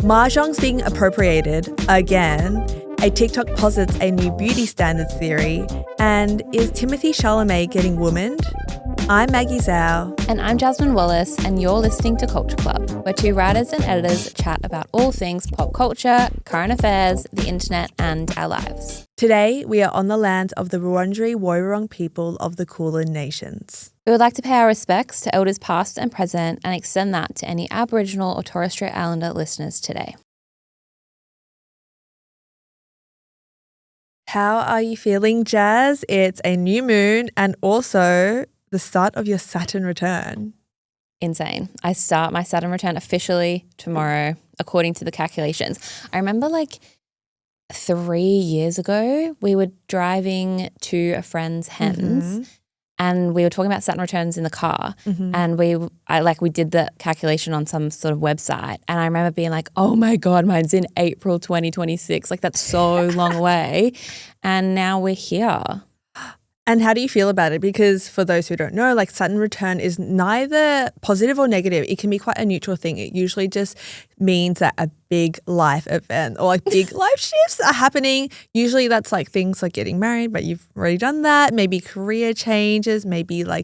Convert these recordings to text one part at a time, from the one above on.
Mahjong's being appropriated again. A TikTok posits a new beauty standards theory. And is Timothy Chalamet getting womaned? I'm Maggie Zhao. And I'm Jasmine Wallace, and you're listening to Culture Club, where two writers and editors chat about all things pop culture, current affairs, the internet, and our lives. Today, we are on the land of the Wurundjeri Woiwurrung people of the Kulin Nations. We would like to pay our respects to elders past and present and extend that to any Aboriginal or Torres Strait Islander listeners today. How are you feeling, Jazz? It's a new moon and also the start of your Saturn return. Insane. I start my Saturn return officially tomorrow, according to the calculations. I remember 3 years ago, we were driving to a friend's hens and we were talking about Saturn returns in the car and we did the calculation on some sort of website, and I remember being like, oh my God, mine's in April 2026. That's so long away. And now we're here. And how do you feel about it? Because for those who don't know, Saturn return is neither positive or negative. It can be quite a neutral thing. It usually just means that a big life event or big life shifts are happening. Usually that's things like getting married, but you've already done that. Maybe career changes, maybe I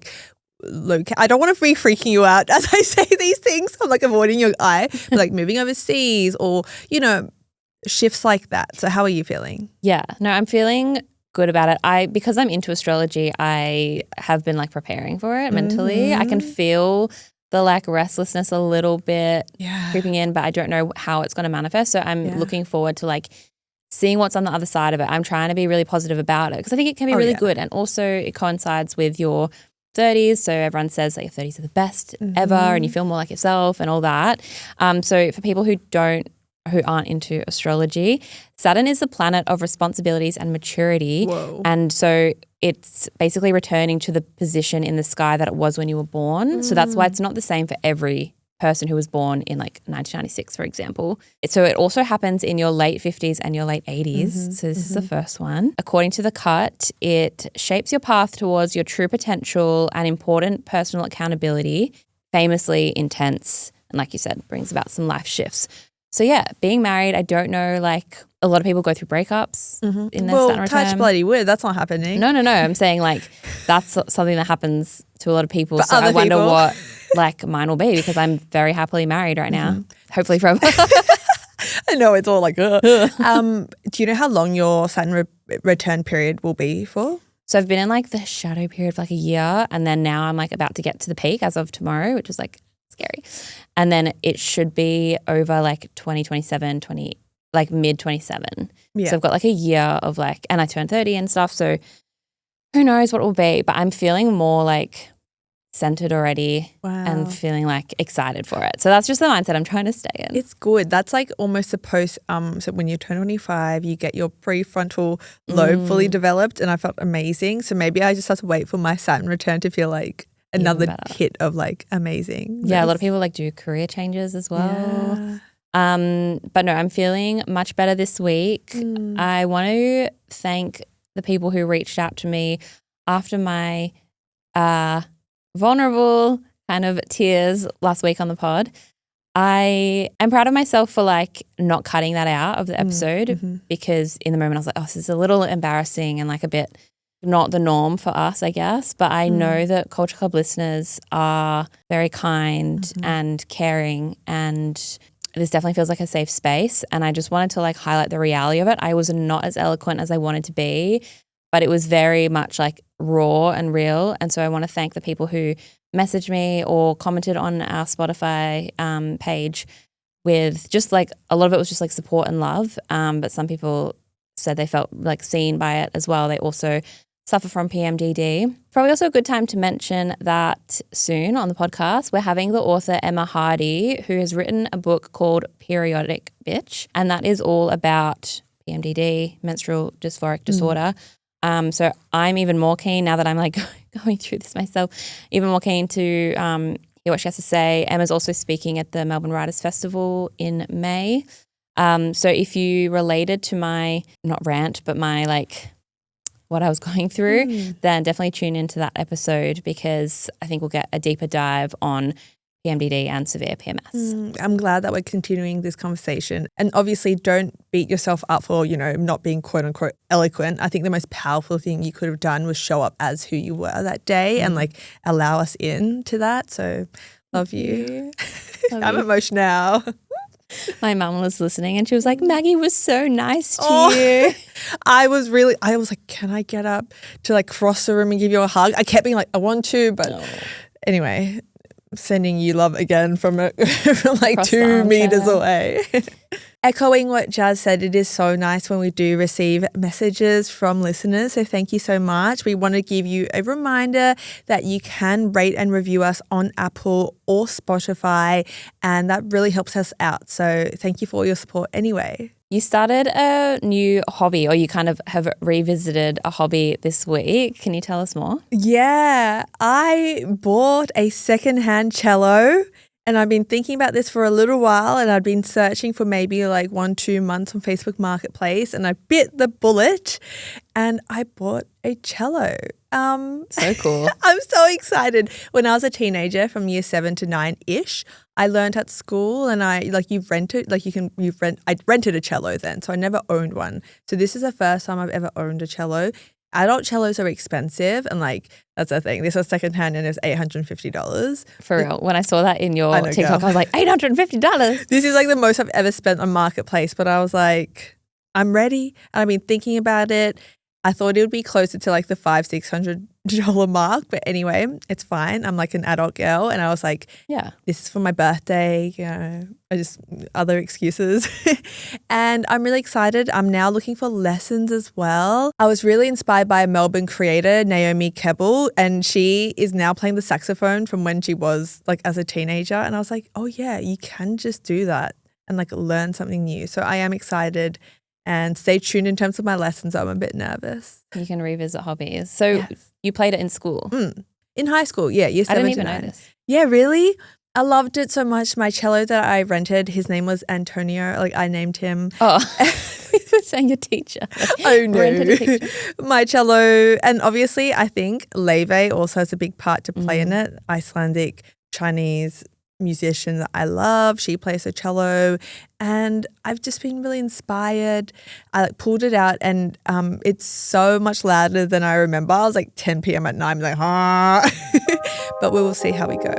don't want to be freaking you out as I say these things. I'm avoiding your eye, but moving overseas or, shifts like that. So how are you feeling? Yeah, no, I'm feeling good about it. Because I'm into astrology, I have been preparing for it mentally. I can feel the restlessness a little bit creeping in, but I don't know how it's going to manifest. So I'm looking forward to seeing what's on the other side of it. I'm trying to be really positive about it because I think it can be really good. And also it coincides with your 30s. So everyone says your 30s are the best ever and you feel more like yourself and all that. So for people who aren't into astrology, Saturn is the planet of responsibilities and maturity. Whoa. And so it's basically returning to the position in the sky that it was when you were born. So that's why it's not the same for every person who was born in 1996, for example. So it also happens in your late 50s and your late 80s. So this is the first one. According to the cut, it shapes your path towards your true potential and important personal accountability, famously intense, and like you said, brings about some life shifts. So yeah, being married, I don't know, a lot of people go through breakups in their Saturn return. Touch bloody wood, that's not happening. No. I'm saying that's something that happens to a lot of people. But so I wonder people. what mine will be because I'm very happily married right now. Hopefully forever. I know it's all do you know how long your Saturn return period will be for? So I've been in the shadow period for a year, and then now I'm about to get to the peak as of tomorrow, which is scary. And then it should be over 2027, mid 27. Yeah. So I've got a year of and I turned 30 and stuff. So who knows what it will be, but I'm feeling more centered already and feeling excited for it. So that's just the mindset I'm trying to stay in. It's good. That's almost supposed, so when you turn 25, you get your prefrontal lobe fully developed, and I felt amazing. So maybe I just have to wait for my Saturn return to feel another hit of amazing. Yeah, a lot of people do career changes as well. Yeah. But no, I'm feeling much better this week. I want to thank the people who reached out to me after my vulnerable kind of tears last week on the pod. I am proud of myself for not cutting that out of the episode because in the moment I was this is a little embarrassing and a bit not the norm for us, I guess, but I know that Culture Club listeners are very kind and caring, and this definitely feels like a safe space, and I just wanted to highlight the reality of it. I was not as eloquent as I wanted to be, but it was very much raw and real, and so I want to thank the people who messaged me or commented on our Spotify page with just a lot of it was just support and love, but some people said they felt seen by it as well. They also suffer from PMDD. Probably also a good time to mention that soon on the podcast, we're having the author Emma Hardy, who has written a book called Periodic Bitch, and that is all about PMDD, menstrual dysphoric disorder. So I'm even more keen now that I'm going through this myself, even more keen to hear what she has to say. Emma's also speaking at the Melbourne Writers Festival in May. So if you related to my, not rant, but my what I was going through, then definitely tune into that episode because I think we'll get a deeper dive on PMDD and severe PMS. I'm glad that we're continuing this conversation. And obviously don't beat yourself up for, not being quote unquote eloquent. I think the most powerful thing you could have done was show up as who you were that day and like allow us into that. So love you. I'm emotional now. My mum was listening and she was like, Maggie was so nice to you. I was like, can I get up to like cross the room and give you a hug? I kept being like, I want to, but anyway, sending you love again from like across 2 meters away. Echoing what Jas said, it is so nice when we do receive messages from listeners. So thank you so much. We want to give you a reminder that you can rate and review us on Apple or Spotify, and that really helps us out. So thank you for all your support anyway. You started a new hobby, or you kind of have revisited a hobby this week. Can you tell us more? Yeah, I bought a secondhand cello. And I've been thinking about this for a little while, and I've been searching for maybe like 1-2 months on Facebook Marketplace, and I bit the bullet and I bought a cello. So cool. I'm so excited. When I was a teenager from year 7 to 9-ish, I learned at school, and I rented a cello then. So I never owned one. So this is the first time I've ever owned a cello. Adult cellos are expensive, and like that's the thing. This was secondhand and it was $850. For real. When I saw that in your TikTok, I was like, $850. This is like the most I've ever spent on Marketplace, but I was like, I'm ready. And I've been thinking about it. I thought it would be closer to like the $500-$600 mark, but anyway, it's fine. I'm like an adult girl, and I was like, yeah, this is for my birthday, I just other excuses. And I'm really excited. I'm now looking for lessons as well. I was really inspired by a Melbourne creator, Naomi Kebbell, and she is now playing the saxophone from when she was like as a teenager. And I was like, oh yeah, you can just do that and like learn something new. So I am excited. And stay tuned in terms of my lessons. I'm a bit nervous. You can revisit hobbies. So you played it in school? In high school, yeah. Year 7 I didn't to even 9. know this. Yeah, really? I loved it so much. My cello that I rented, his name was Antonio. Like I named him. Oh, we were saying your teacher. Oh no. Rented a teacher. My cello. And obviously I think leve also has a big part to play in it. Icelandic, Chinese musician that I love. She plays the cello, and I've just been really inspired. I like pulled it out, and it's so much louder than I remember. I was like 10 p.m. at night. I'm like, but we will see how we go.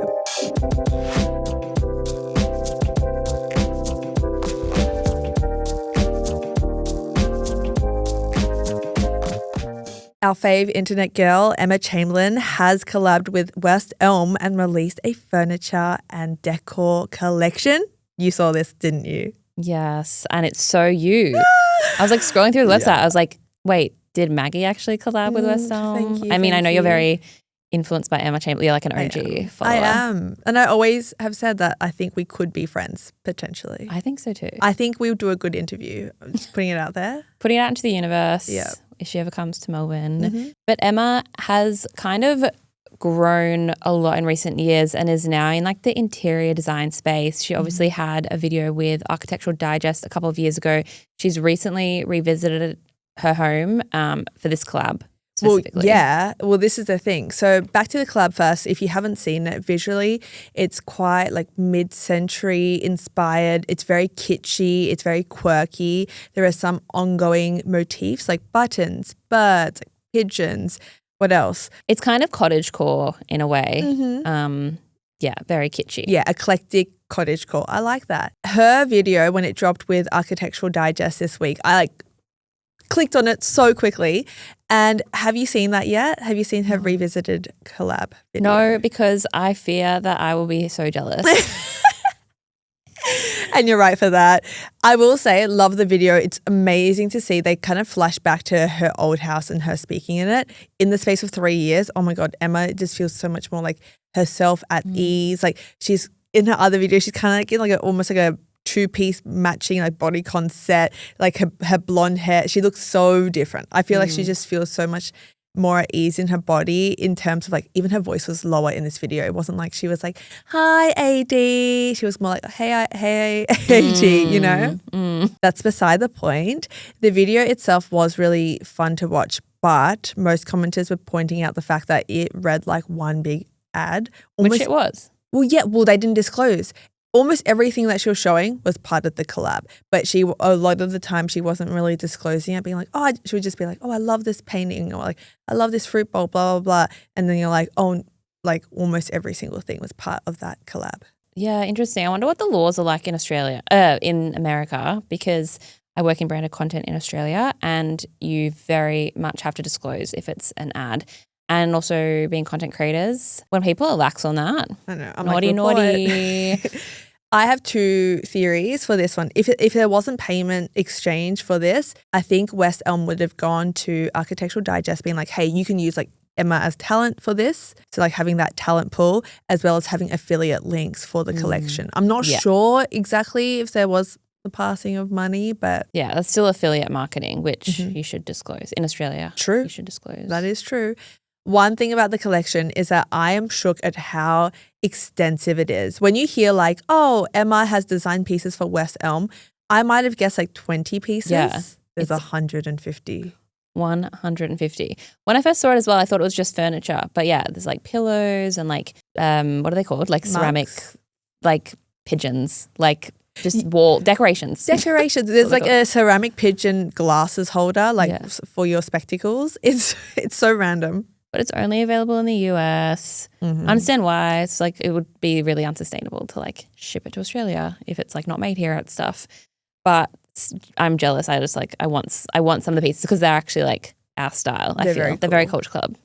Our fave internet girl, Emma Chamberlain, has collabed with West Elm and released a furniture and decor collection. You saw this, didn't you? Yes, and it's so you. I was like scrolling through the website. I was like, wait, did Maggie actually collab with West Elm? Thank you. I mean, I know you're very influenced by Emma Chamberlain. You're like an OG follower. I am. And I always have said that I think we could be friends, potentially. I think so too. I think we would do a good interview. I'm just putting it out there. Putting it out into the universe. Yeah. If she ever comes to Melbourne. But Emma has kind of grown a lot in recent years and is now in like the interior design space. She obviously had a video with Architectural Digest a couple of years ago. She's recently revisited her home for this collab. Well, yeah. Well, this is the thing. So back to the collab first. If you haven't seen it visually, it's quite like mid-century inspired. It's very kitschy. It's very quirky. There are some ongoing motifs like buttons, birds, like pigeons. What else? It's kind of cottagecore in a way. Yeah, very kitschy. Yeah, eclectic cottagecore. I like that. Her video, when it dropped with Architectural Digest this week, I like clicked on it so quickly. And have you seen that yet? Have you seen her revisited collab video? No, because I fear that I will be so jealous. And you're right for that. I will say, love the video. It's amazing to see. They kind of flash back to her old house and her speaking in it in the space of 3 years. Oh my God, Emma just feels so much more like herself at ease. Like she's in her other video, she's kind of like in like almost like a two-piece matching like bodycon set, like her blonde hair. She looks so different. I feel like she just feels so much more at ease in her body in terms of like even her voice was lower in this video. It wasn't like she was like, hi AD. She was more like, hey AD, you know? That's beside the point. The video itself was really fun to watch, but most commenters were pointing out the fact that it read like one big ad. Which it was. Well, yeah, they didn't disclose. Almost everything that she was showing was part of the collab, but a lot of the time she wasn't really disclosing it, being like, oh, she would just be like, oh, I love this painting, or like, I love this fruit bowl, blah, blah, blah. And then you're like, oh, like almost every single thing was part of that collab. Yeah, interesting. I wonder what the laws are like in Australia, in America, because I work in branded content in Australia and you very much have to disclose if it's an ad. And also being content creators, when people are lax on that. I know. I'm naughty, like, naughty. I have two theories for this one. If there wasn't payment exchange for this, I think West Elm would have gone to Architectural Digest being like, hey, you can use like Emma as talent for this. So like having that talent pool as well as having affiliate links for the collection. I'm not sure exactly if there was the passing of money, but yeah, that's still affiliate marketing, which you should disclose in Australia. True. You should disclose. That is true. One thing about the collection is that I am shook at how extensive it is. When you hear like, oh, Emma has designed pieces for West Elm, I might have guessed like 20 pieces. Yeah. There's 150. 150. When I first saw it as well, I thought it was just furniture. But yeah, there's like pillows and like, what are they called? Like ceramic, like pigeons, like just wall decorations. Decorations. There's like a ceramic pigeon glasses holder, like for your spectacles. It's so random. But it's only available in the US. I understand why. It's like it would be really unsustainable to like ship it to Australia if it's like not made here and stuff. But I'm jealous. I just like I want some of the pieces because they're actually like our style. I feel they're very Culture Club.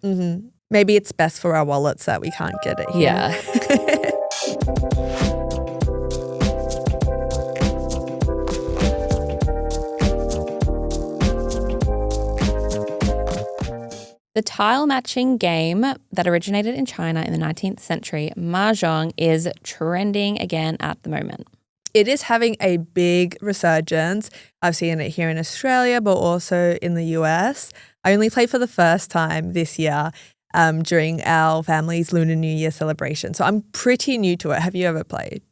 Maybe it's best for our wallets that we can't get it here. Yeah. The tile matching game that originated in China in the 19th century, Mahjong, is trending again at the moment. It is having a big resurgence. I've seen it here in Australia, but also in the US. I only played for the first time this year during our family's Lunar New Year celebration. So I'm pretty new to it. Have you ever played?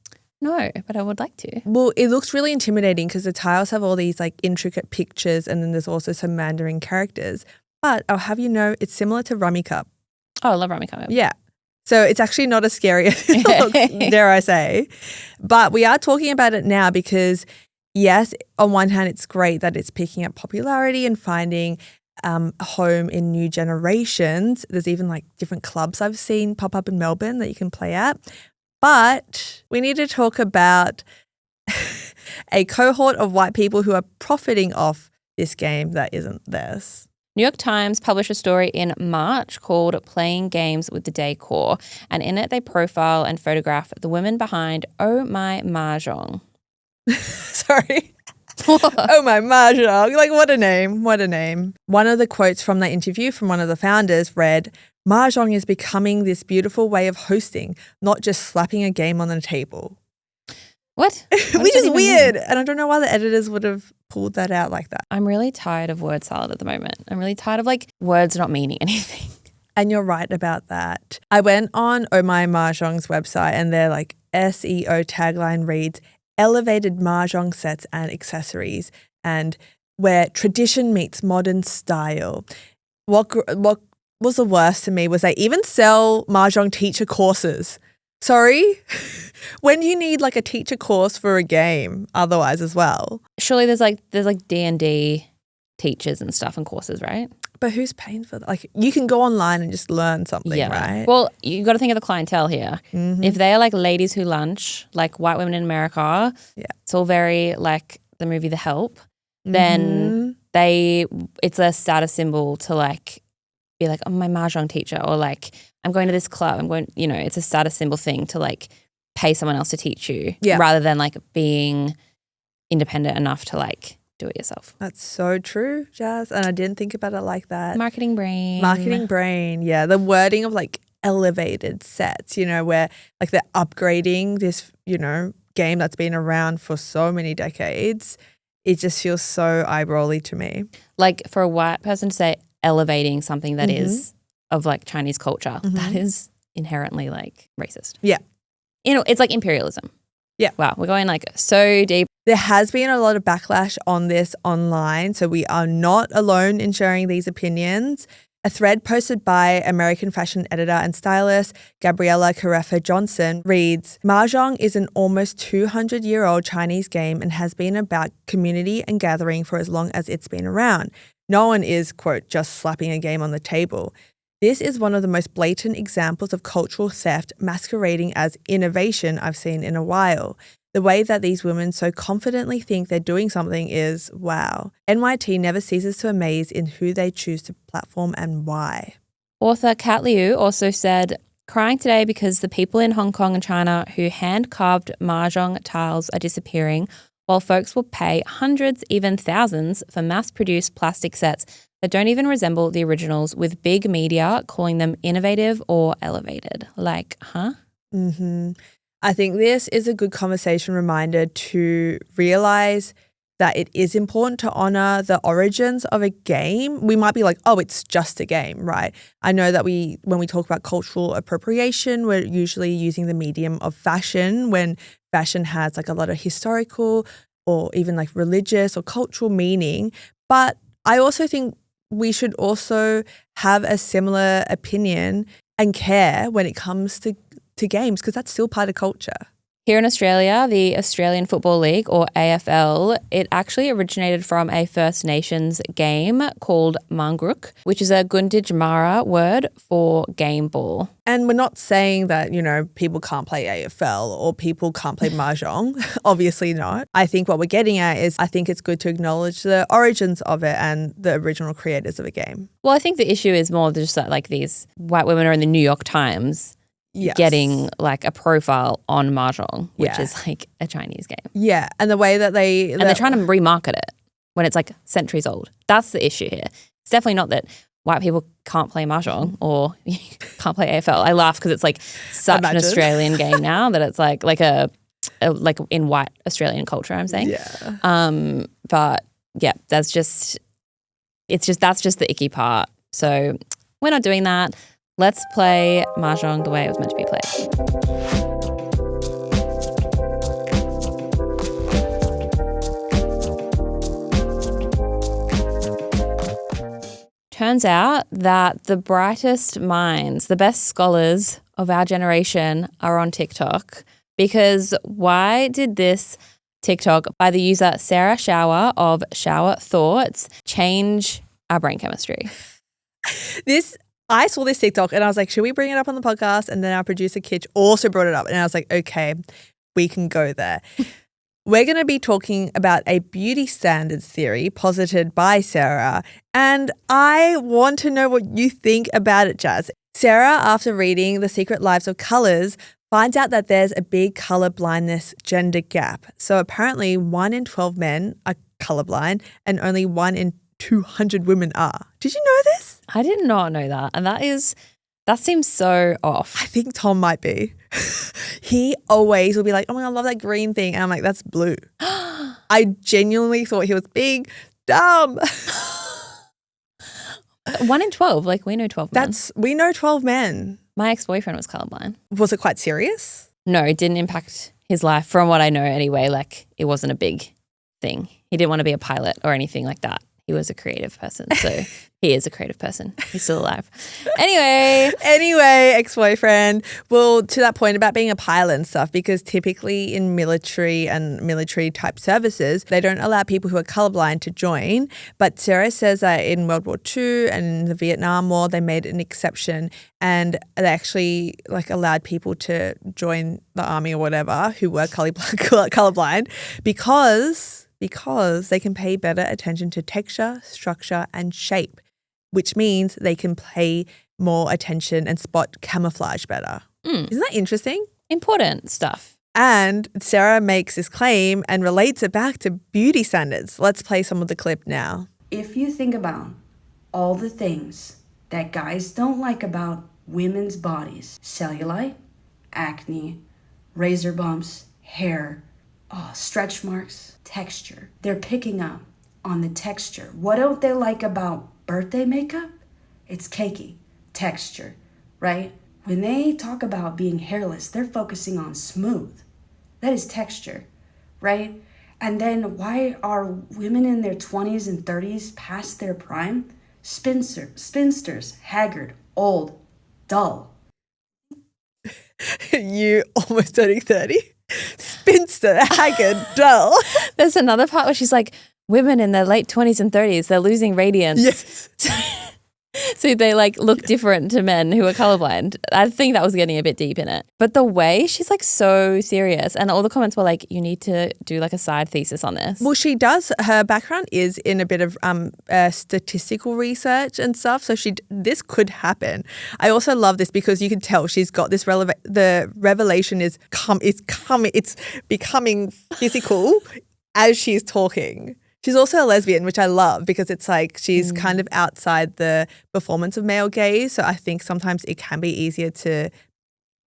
No, but I would like to. Well, it looks really intimidating because the tiles have all these like intricate pictures and then there's also some Mandarin characters. But I'll have you know, it's similar to Rummy Cup. Oh, I love Rummy Cup. Yeah. So it's actually not as scary as it looks, dare I say. But we are talking about it now because, yes, on one hand, it's great that it's picking up popularity and finding a home in new generations. There's even like different clubs I've seen pop up in Melbourne that you can play at. But we need to talk about a cohort of white people who are profiting off this game that isn't theirs. New York Times published a story in March called Playing Games with the Decor, and in it they profile and photograph the women behind Oh My Mahjong. Sorry. Oh My Mahjong. Like, what a name. What a name. One of the quotes from that interview from one of the founders read, Mahjong is becoming this beautiful way of hosting, not just slapping a game on the table. What? Which is weird. And I don't know why the editors would have pulled that out like that. I'm really tired of word salad at the moment. I'm really tired of like words not meaning anything. And you're right about that. I went on Oh My Mahjong's website and their like SEO tagline reads, elevated Mahjong sets and accessories, and where tradition meets modern style. What was the worst to me was they even sell Mahjong teacher courses. Sorry? When do you need like a teacher course for a game otherwise as well? Surely there's like D&D teachers and stuff and courses, right? But who's paying for that? Like you can go online and just learn something, right? Well, you got to think of the clientele here. If they're like ladies who lunch, like white women in America, it's all very like the movie The Help, then it's a status symbol to like be like, oh, my Mahjong teacher, or like I'm going to this club. It's a status symbol thing to like pay someone else to teach you rather than like being independent enough to like do it yourself. That's so true, Jas. And I didn't think about it like that. Marketing brain. Yeah. The wording of like elevated sets, where like they're upgrading this, game that's been around for so many decades. It just feels so eye-rolly to me. Like for a white person to say elevating something that is of like Chinese culture, that is inherently like racist. Yeah. It's like imperialism. Yeah. Wow. We're going like so deep. There has been a lot of backlash on this online. So we are not alone in sharing these opinions, A thread posted by American fashion editor and stylist Gabriella Carefa Johnson reads, Mahjong is an almost 200-year-old Chinese game and has been about community and gathering for as long as it's been around. No one is, quote, just slapping a game on the table. This is one of the most blatant examples of cultural theft masquerading as innovation I've seen in a while. The way that these women so confidently think they're doing something is, wow. NYT never ceases to amaze in who they choose to platform and why. Author Kat Liu also said, crying today because the people in Hong Kong and China who hand-carved mahjong tiles are disappearing, while folks will pay hundreds, even thousands, for mass-produced plastic sets that don't even resemble the originals, with big media calling them innovative or elevated. Like, huh? Mm-hmm. I think this is a good conversation reminder to realize that it is important to honor the origins of a game. We might be like, oh, it's just a game, right? I know that when we talk about cultural appropriation, we're usually using the medium of fashion when fashion has like a lot of historical or even like religious or cultural meaning. But I also think we should also have a similar opinion and care when it comes to games, because that's still part of culture. Here in Australia, the Australian Football League, or AFL, it actually originated from a First Nations game called Mangruk, which is a Gunditjmara word for game ball. And we're not saying that, people can't play AFL or people can't play Mahjong. Obviously not. I think what we're getting at is I think it's good to acknowledge the origins of it and the original creators of the game. Well, I think the issue is more just that like these white women are in the New York Times getting like a profile on Mahjong, which is like a Chinese game. Yeah, and the way that they're trying to remarket it when it's like centuries old. That's the issue here. It's definitely not that white people can't play Mahjong or can't play AFL. I laugh because it's like such an Australian game now that it's like a like in white Australian culture, I'm saying. Yeah. But yeah, that's just the icky part. So we're not doing that. Let's play Mahjong the way it was meant to be played. Turns out that the brightest minds, the best scholars of our generation are on TikTok, because why did this TikTok by the user Sarah Shower of Shower Thoughts change our brain chemistry? I saw this TikTok and I was like, should we bring it up on the podcast? And then our producer Kitch also brought it up and I was like, okay, we can go there. We're going to be talking about a beauty standards theory posited by Sarah, and I want to know what you think about it, Jas. Sarah, after reading The Secret Lives of Colours, finds out that there's a big colour blindness gender gap. So apparently 1 in 12 men are colourblind and only 1 in 200 women are. Did you know this? I did not know that. And that seems so off. I think Tom might be. He always will be like, oh my God, I love that green thing. And I'm like, that's blue. I genuinely thought he was being dumb. 1 in 12, like we know 12 men. We know 12 men. My ex-boyfriend was colorblind. Was it quite serious? No, it didn't impact his life from what I know anyway. Like it wasn't a big thing. He didn't want to be a pilot or anything like that. He was a creative person. So he is a creative person. He's still alive. Anyway, ex-boyfriend. Well, to that point about being a pilot and stuff, because typically in military and military type services, they don't allow people who are colorblind to join. But Sarah says that in World War II and in the Vietnam War, they made an exception and they actually like allowed people to join the army or whatever who were colorblind because they can pay better attention to texture, structure, and shape, which means they can pay more attention and spot camouflage better. Isn't that interesting? Important stuff. And Sarah makes this claim and relates it back to beauty standards. Let's play some of the clip now. If you think about all the things that guys don't like about women's bodies, cellulite, acne, razor bumps, hair, stretch marks, texture. They're picking up on the texture. What don't they like about birthday makeup? It's cakey. Texture, right? When they talk about being hairless, they're focusing on smooth. That is texture, right? And then why are women in their 20s and 30s past their prime spinsters, haggard, old, dull. You almost turning 30. Spinster, haggard, dull. There's another part where she's like, women in their late 20s and 30s, they're losing radiance. Yes. So they like look different to men who are colorblind. I think that was getting a bit deep in it. But the way she's like so serious, and all the comments were like, you need to do like a side thesis on this. Well, she does. Her background is in a bit of statistical research and stuff. So this could happen. I also love this because you can tell she's got this the revelation is coming. It's becoming physical as she's talking. She's also a lesbian, which I love because it's like she's kind of outside the performance of male gaze. So I think sometimes it can be easier to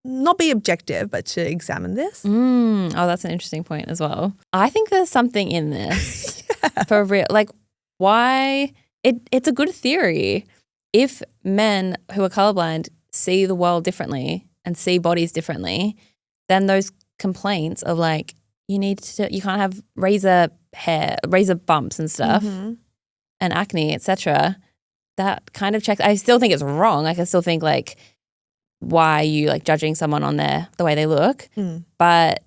not be objective, but to examine this. Oh, that's an interesting point as well. I think there's something in this for real. Like why it's a good theory. If men who are colorblind see the world differently and see bodies differently, then those complaints of like, you can't have razor bumps and stuff and acne, etc. That kind of checks. I still think it's wrong. Like I still think like, why are you like judging someone on the way they look? But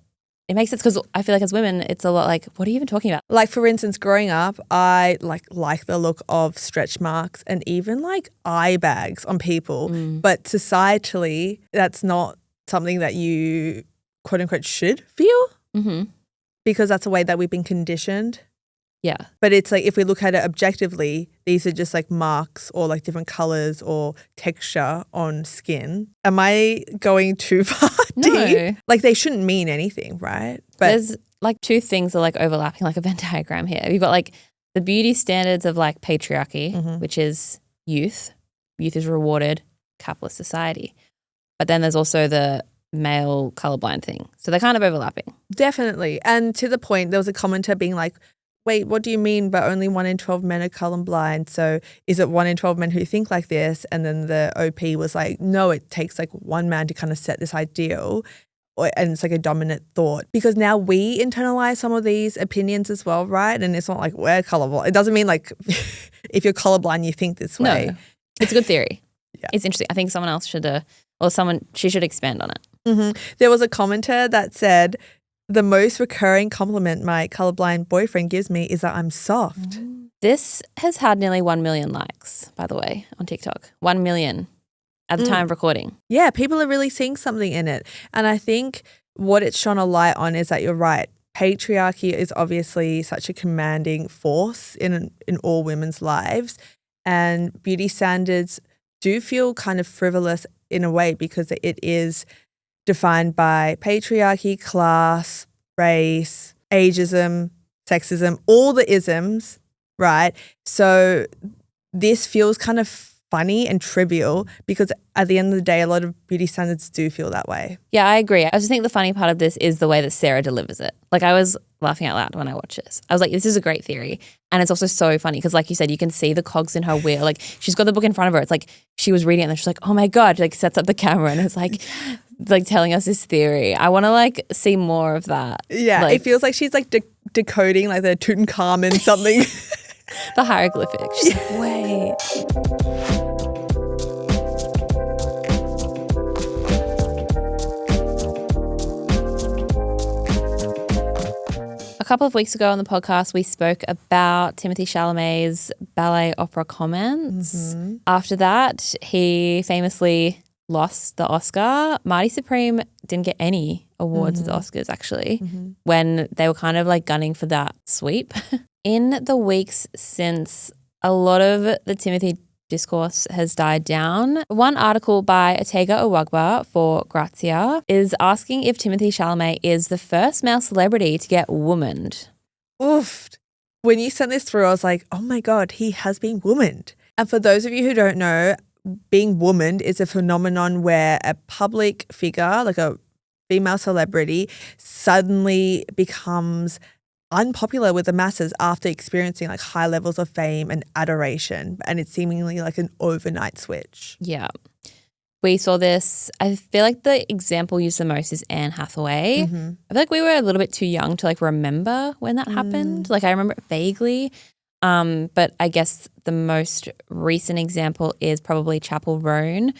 it makes sense because I feel like as women, it's a lot like, what are you even talking about? Like for instance, growing up, I like the look of stretch marks and even like eye bags on people. But societally, that's not something that you quote unquote should feel. Because that's the way that we've been conditioned. Yeah. But it's like if we look at it objectively, these are just like marks or like different colors or texture on skin. Am I going too far deep? No. Like they shouldn't mean anything, right? But there's like two things that are like overlapping like a Venn diagram here. You've got like the beauty standards of like patriarchy, which is youth. Youth is rewarded, capitalist society. But then there's also the male colorblind thing. So they're kind of overlapping. Definitely. And to the point, there was a commenter being like, wait, what do you mean by only 1 in 12 men are colorblind? So is it 1 in 12 men who think like this? And then the OP was like, no, it takes like one man to kind of set this ideal and it's like a dominant thought. Because now we internalize some of these opinions as well, right? And it's not like we're colorblind. It doesn't mean like if you're colorblind, you think this way. No, it's a good theory. Yeah. It's interesting. I think someone else should, she should expand on it. There was a commenter that said, the most recurring compliment my colorblind boyfriend gives me is that I'm soft. This has had nearly 1 million likes, by the way, on TikTok. 1 million at the time of recording. Yeah, people are really seeing something in it. And I think what it's shone a light on is that you're right. Patriarchy is obviously such a commanding force in all women's lives. And beauty standards do feel kind of frivolous in a way because it is defined by patriarchy, class, race, ageism, sexism, all the isms, right? So this feels kind of funny and trivial because at the end of the day, a lot of beauty standards do feel that way. Yeah, I agree. I just think the funny part of this is the way that Sarah delivers it. Like I was laughing out loud when I watched this. I was like, this is a great theory. And it's also so funny because like you said, you can see the cogs in her wheel. Like she's got the book in front of her. It's like she was reading it and then she's like, oh my God, she like sets up the camera and it's like telling us this theory. I want to like see more of that. Yeah, like, it feels like she's like decoding like the Tutankhamun something. The hieroglyphics. She's like, wait. A couple of weeks ago on the podcast, we spoke about Timothée Chalamet's ballet opera comments. After that, he famously lost the Oscar. Marty Supreme didn't get any awards at the Oscars, actually, when they were kind of like gunning for that sweep. In the weeks since, a lot of the Timothée discourse has died down. One article by Atega Owagba for Grazia is asking if Timothée Chalamet is the first male celebrity to get womaned. Oof. When you sent this through, I was like, oh my God, he has been womaned. And for those of you who don't know, being womaned is a phenomenon where a public figure, like a female celebrity, suddenly becomes unpopular with the masses after experiencing like high levels of fame and adoration, and it's seemingly like an overnight switch. Yeah. We saw this, I feel like the example used the most is Anne Hathaway. I feel like we were a little bit too young to like remember when that happened. Like I remember it vaguely, But I guess the most recent example is probably Chapel Roan.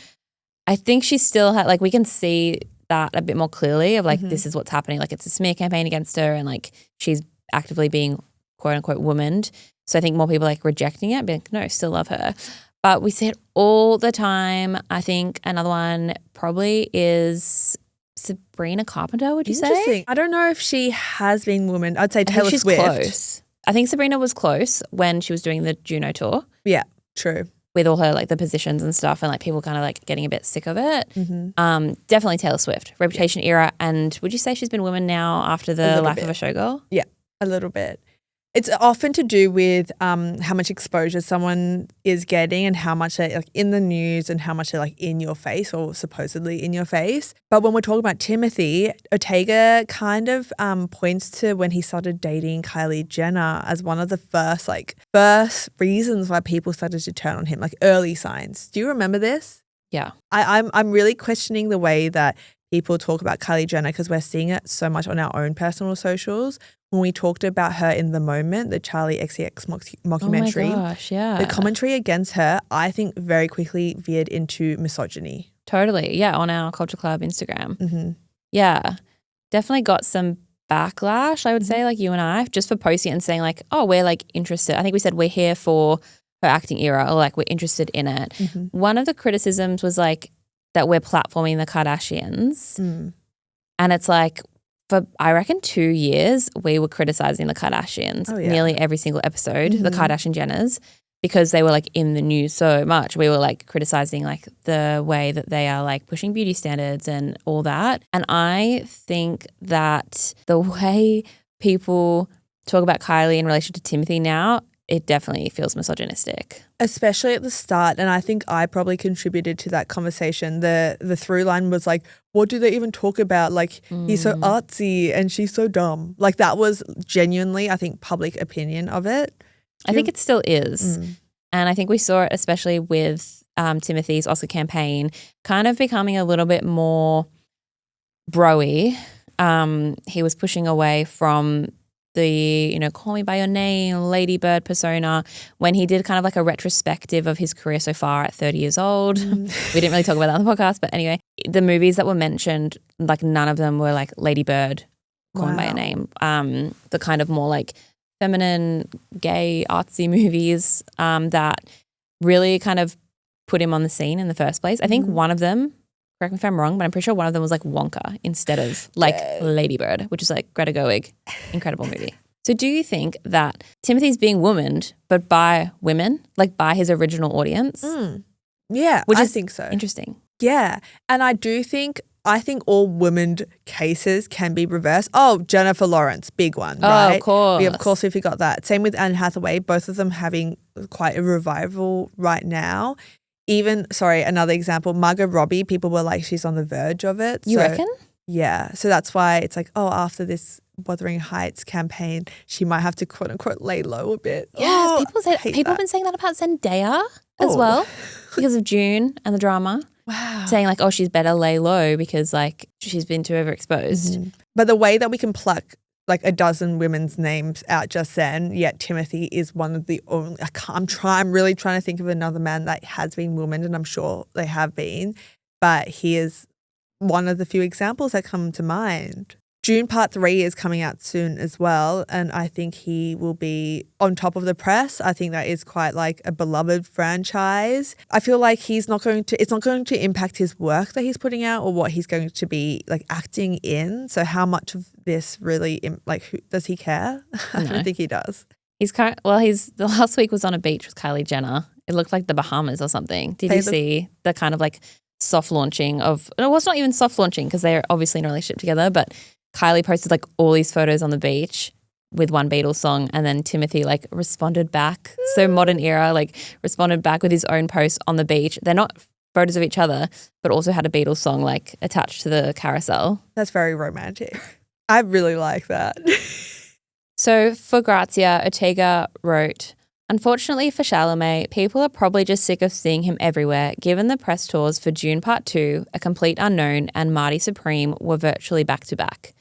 I think she still had, like, we can see that a bit more clearly of like, this is what's happening. Like, it's a smear campaign against her and like she's actively being quote unquote womaned. So I think more people like rejecting it, being like, no, still love her. But we see it all the time. I think another one probably is Sabrina Carpenter, would you say? Interesting. I don't know if she has been womaned. I'd say Taylor she's Swift. Close. I think Sabrina was close when she was doing the Juno tour. Yeah, true. With all her like the positions and stuff and like people kind of like getting a bit sick of it. Definitely Taylor Swift, Reputation era. And would you say she's been woman now after the Life of a Showgirl? Yeah, a little bit. It's often to do with how much exposure someone is getting and how much they're like in the news and how much they're like in your face or supposedly in your face. But when we're talking about Timothy, Ortega kind of points to when he started dating Kylie Jenner as one of the first reasons why people started to turn on him, like early signs. Do you remember this? Yeah. I'm really questioning the way that people talk about Kylie Jenner because we're seeing it so much on our own personal socials. When we talked about her in The Moment, the Charlie XCX mockumentary, oh my gosh, yeah. the commentary against her, I think very quickly veered into misogyny. Totally. Yeah, on our Culture Club Instagram. Yeah. Definitely got some backlash, I would say, like you and I, just for posting it and saying like, oh, we're like interested. I think we said we're here for her acting era or like we're interested in it. One of the criticisms was like that we're platforming the Kardashians. And it's like, for I reckon 2 years, we were criticizing the Kardashians nearly every single episode, the Kardashian Jenners, because they were like in the news so much. We were like criticizing like the way that they are like pushing beauty standards and all that. And I think that the way people talk about Kylie in relation to Timothy now, it definitely feels misogynistic. Especially at the start, and I think I probably contributed to that conversation. The through line was like, what do they even talk about? Like, he's so artsy and she's so dumb. Like, that was genuinely, I think, public opinion of it. I think it still is. And I think we saw it especially with Timothy's Oscar campaign kind of becoming a little bit more bro-y. He was pushing away from the, call me by your name, Ladybird persona, when he did kind of like a retrospective of his career so far at 30 years old. We didn't really talk about that on the podcast, but anyway, the movies that were mentioned, like none of them were like Ladybird, call me by your name. The kind of more like feminine, gay, artsy movies that really kind of put him on the scene in the first place. I think one of them, correct me if I'm wrong, but I'm pretty sure one of them was like Wonka instead of like Ladybird, which is like Greta Gerwig. Incredible movie. So do you think that Timothy's being womaned, but by women, like by his original audience? Yeah, I think so. Interesting. Yeah. And I think all womened cases can be reversed. Oh, Jennifer Lawrence, big one, right? Oh, of course. Of course we forgot that. Same with Anne Hathaway, both of them having quite a revival right now. Even, another example, Margot Robbie, people were like, she's on the verge of it. You reckon? Yeah. So that's why it's like, after this Wuthering Heights campaign, she might have to quote unquote lay low a bit. Yeah, people have been saying that about Zendaya as well because of June and the drama. Wow. Saying like, she's better lay low because like she's been too overexposed. But the way that we can pluck like a dozen women's names out just then, yet Timothy is one of the only, I'm really trying to think of another man that has been womaned, and I'm sure they have been, but he is one of the few examples that come to mind. June Part 3 is coming out soon as well, and I think he will be on top of the press. I think that is quite like a beloved franchise. I feel like it's not going to impact his work that he's putting out or what he's going to be like acting in. So how much of this really, does he care? I don't think he does. The last week was on a beach with Kylie Jenner. It looked like the Bahamas or something. Did you see the kind of like soft launching of, it was not even soft launching because they're obviously in a relationship together, but Kylie posted like all these photos on the beach with one Beatles song, and then Timothy like responded back. So modern era, like responded back with his own post on the beach. They're not photos of each other, but also had a Beatles song like attached to the carousel. That's very romantic. I really like that. So for Grazia, Ortega wrote, unfortunately for Chalamet, people are probably just sick of seeing him everywhere, given the press tours for June Part 2, A Complete Unknown, and Marty Supreme were virtually back-to-back.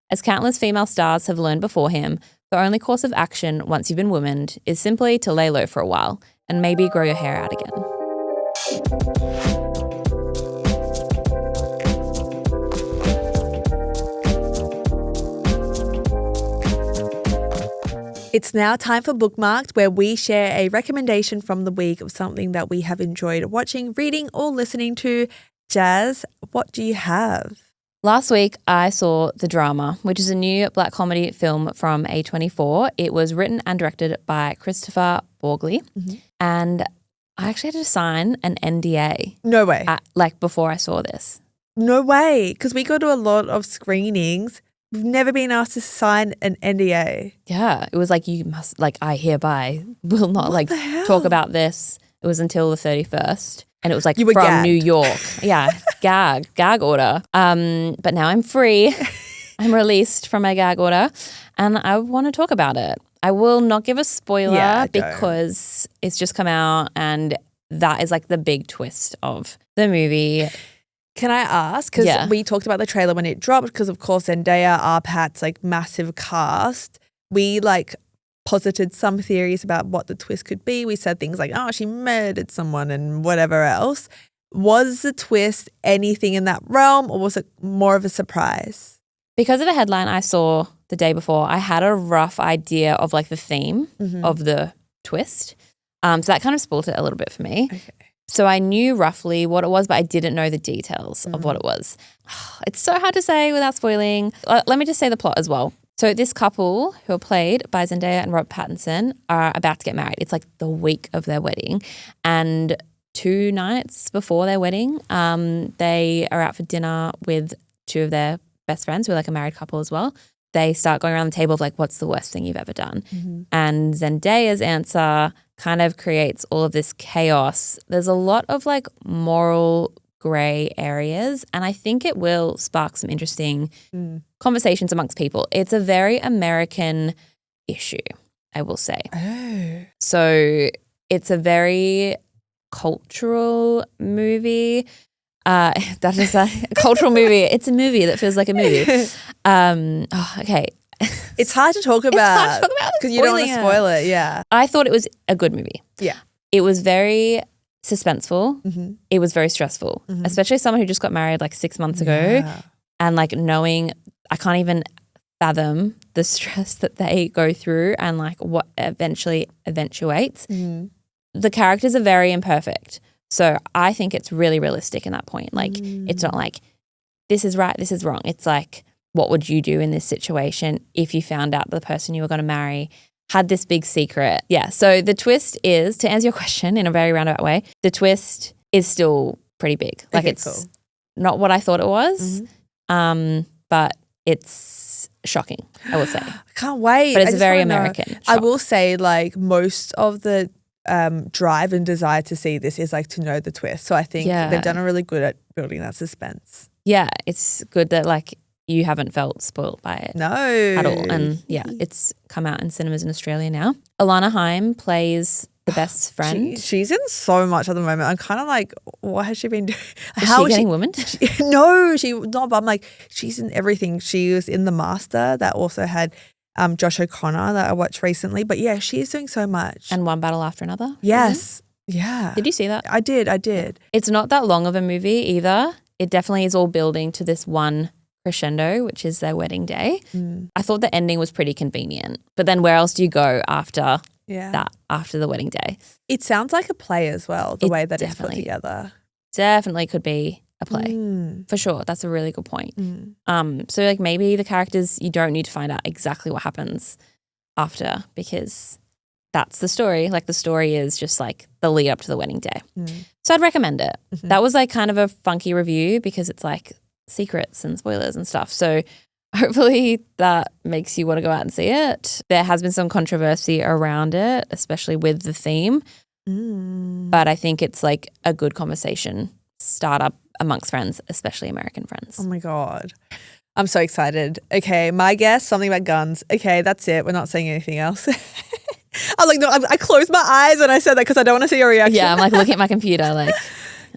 As countless female stars have learned before him, The only course of action once you've been womaned is simply to lay low for a while and maybe grow your hair out again. It's now time for Bookmarked, where we share a recommendation from the week of something that we have enjoyed watching, reading, or listening to. Jas, what do you have? Last week, I saw The Drama, which is a new black comedy film from A24. It was written and directed by Christopher Borgley. And I actually had to sign an NDA. No way. Before I saw this. No way. Because we go to a lot of screenings. We've never been asked to sign an NDA. Yeah. It was like, you must, I hereby will not talk about this. It was until the 31st. And it was from gagged. New York. Yeah. Gag order. But now I'm free. I'm released from my gag order and I want to talk about it. I will not give a spoiler because it's just come out and that is the big twist of the movie. Can I ask? Because we talked about the trailer when it dropped because, of course, Zendaya, Arpat's massive cast. We posited some theories about what the twist could be. We said things like, oh, she murdered someone and whatever else. Was the twist anything in that realm or was it more of a surprise? Because of the headline I saw the day before, I had a rough idea of the theme of the twist. So that kind of spoiled it a little bit for me. Okay. So I knew roughly what it was, but I didn't know the details of what it was. It's so hard to say without spoiling. Let me just say the plot as well. So this couple who are played by Zendaya and Robert Pattinson are about to get married. It's the week of their wedding. And 2 nights before their wedding, they are out for dinner with 2 of their best friends who are a married couple as well. They start going around the table of what's the worst thing you've ever done? And Zendaya's answer kind of creates all of this chaos. There's a lot of moral grey areas and I think it will spark some interesting conversations amongst people. It's a very American issue, I will say. Oh. So it's a very cultural movie. That is a cultural movie. It's a movie that feels like a movie. Okay. It's hard to talk about because you don't want to spoil it. Yeah. I thought it was a good movie. Yeah. It was very suspenseful. It was very stressful, especially someone who just got married 6 months ago and knowing I can't even fathom the stress that they go through and what eventually eventuates. The characters are very imperfect. So I think it's really realistic in that point. It's not this is right, this is wrong. It's what would you do in this situation if you found out the person you were going to marry had this big secret? Yeah. So the twist is, to answer your question in a very roundabout way, the twist is still pretty big. It's not what I thought it was, but it's shocking, I will say. I can't wait. But it's very American. I will say most of the drive and desire to see this is to know the twist. So I think they've done a really good at building that suspense. Yeah, it's good that you haven't felt spoiled by it. No. At all. And it's come out in cinemas in Australia now. Alana Haim plays the best friend. She's in so much at the moment. I'm kind of what has she been doing? Is she getting woman? No, she's not. But I'm she's in everything. She was in The Master that also had Josh O'Connor that I watched recently. But yeah, she is doing so much. And One Battle After Another. Yes. Yeah. Did you see that? I did. It's not that long of a movie either. It definitely is all building to this one crescendo, which is their wedding day. I thought the ending was pretty convenient. But then where else do you go after that, after the wedding day? It sounds like a play as well, the way that it's put together. Definitely could be a play. For sure. That's a really good point. So maybe the characters, you don't need to find out exactly what happens after because that's the story. The story is just the lead up to the wedding day. So I'd recommend it. That was kind of a funky review because it's secrets and spoilers and stuff. So hopefully that makes you want to go out and see it. There has been some controversy around it, especially with the theme. But I think it's a good conversation startup amongst friends, especially American friends. Oh my God. I'm so excited. Okay, my guess, something about guns. Okay, that's it. We're not saying anything else. I'm no, I closed my eyes when I said that because I don't want to see your reaction. Yeah, I'm looking at my computer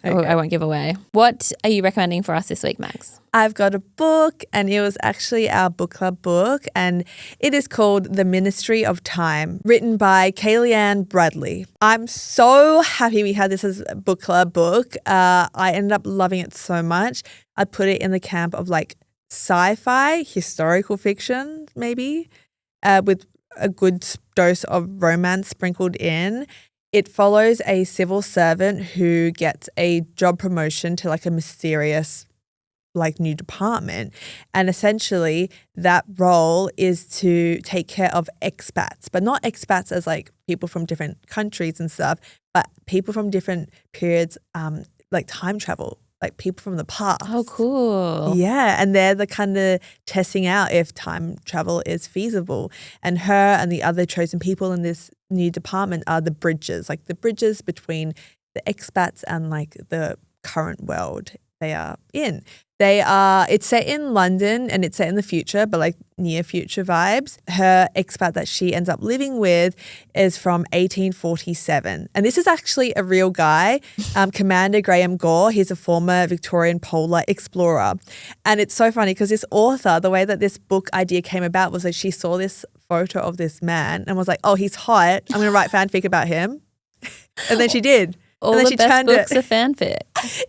I won't give away. What are you recommending for us this week, Mags? I've got a book, and it was actually our book club book, and it is called The Ministry of Time, written by Kaliane Bradley. I'm so happy we had this as a book club book. I ended up loving it so much. I put it in the camp of like sci-fi, historical fiction, maybe, with a good dose of romance sprinkled in. It follows a civil servant who gets a job promotion to like a mysterious like new department. And essentially that role is to take care of expats, but not expats as like people from different countries and stuff, but people from different periods, like time travel, like people from the past. Oh, cool. Yeah. And they're the kind of testing out if time travel is feasible. And her and the other chosen people in this new department are the bridges between the expats and like the current world they are in. It's set in London and it's set in the future, but like near future vibes. Her expat that she ends up living with is from 1847. And this is actually a real guy, Commander Graham Gore. He's a former Victorian polar explorer. And it's so funny because this author, the way that this book idea came about was like she saw this photo of this man and was like, oh, he's hot. I'm going to write fanfic about him. And then she did. All and then the she best books are fanfic.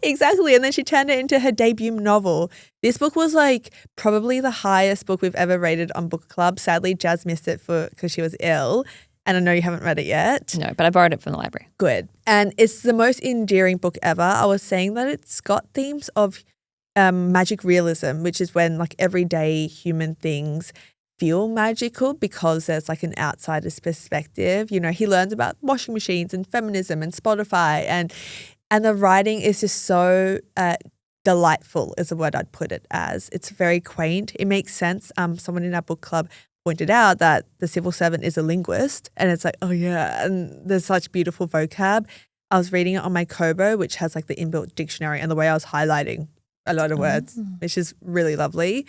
Exactly. And then she turned it into her debut novel. This book was like probably the highest book we've ever rated on Book Club. Sadly, Jas missed it because she was ill. And I know you haven't read it yet. No, but I borrowed it from the library. Good. And it's the most endearing book ever. I was saying that it's got themes of magic realism, which is when like everyday human things feel magical because there's like an outsider's perspective. You know, he learns about washing machines and feminism and Spotify and the writing is just so delightful is the word I'd put it as. It's very quaint. It makes sense. Someone in our book club pointed out that the civil servant is a linguist and it's like, oh yeah, and there's such beautiful vocab. I was reading it on my Kobo, which has like the inbuilt dictionary, and the way I was highlighting a lot of words, which is really lovely.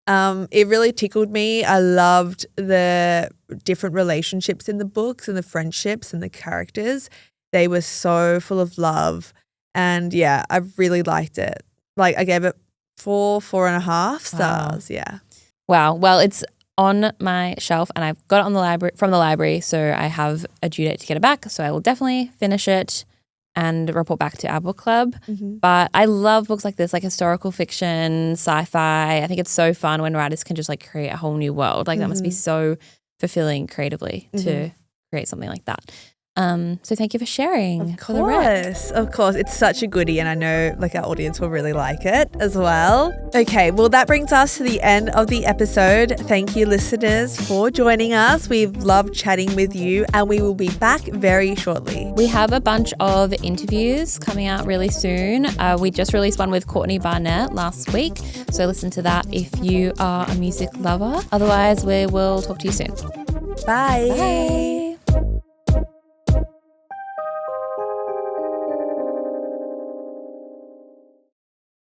It really tickled me. I loved the different relationships in the books and the friendships and the characters. They were so full of love. And yeah, I really liked it. Like I gave it 4.5 stars. Wow. Yeah. Wow. Well, it's on my shelf and I've got it from the library. So I have a due date to get it back. So I will definitely finish it and report back to our book club. Mm-hmm. But I love books like this, like historical fiction, sci-fi. I think it's so fun when writers can just like create a whole new world. Like that must be so fulfilling creatively to create something like that. So thank you for sharing. Of course. It's such a goodie and I know like our audience will really like it as well. Okay, well that brings us to the end of the episode. Thank you listeners for joining us. We've loved chatting with you and we will be back very shortly. We have a bunch of interviews coming out really soon. We just released one with Courtney Barnett last week. So listen to that if you are a music lover. Otherwise, we will talk to you soon. Bye. Bye.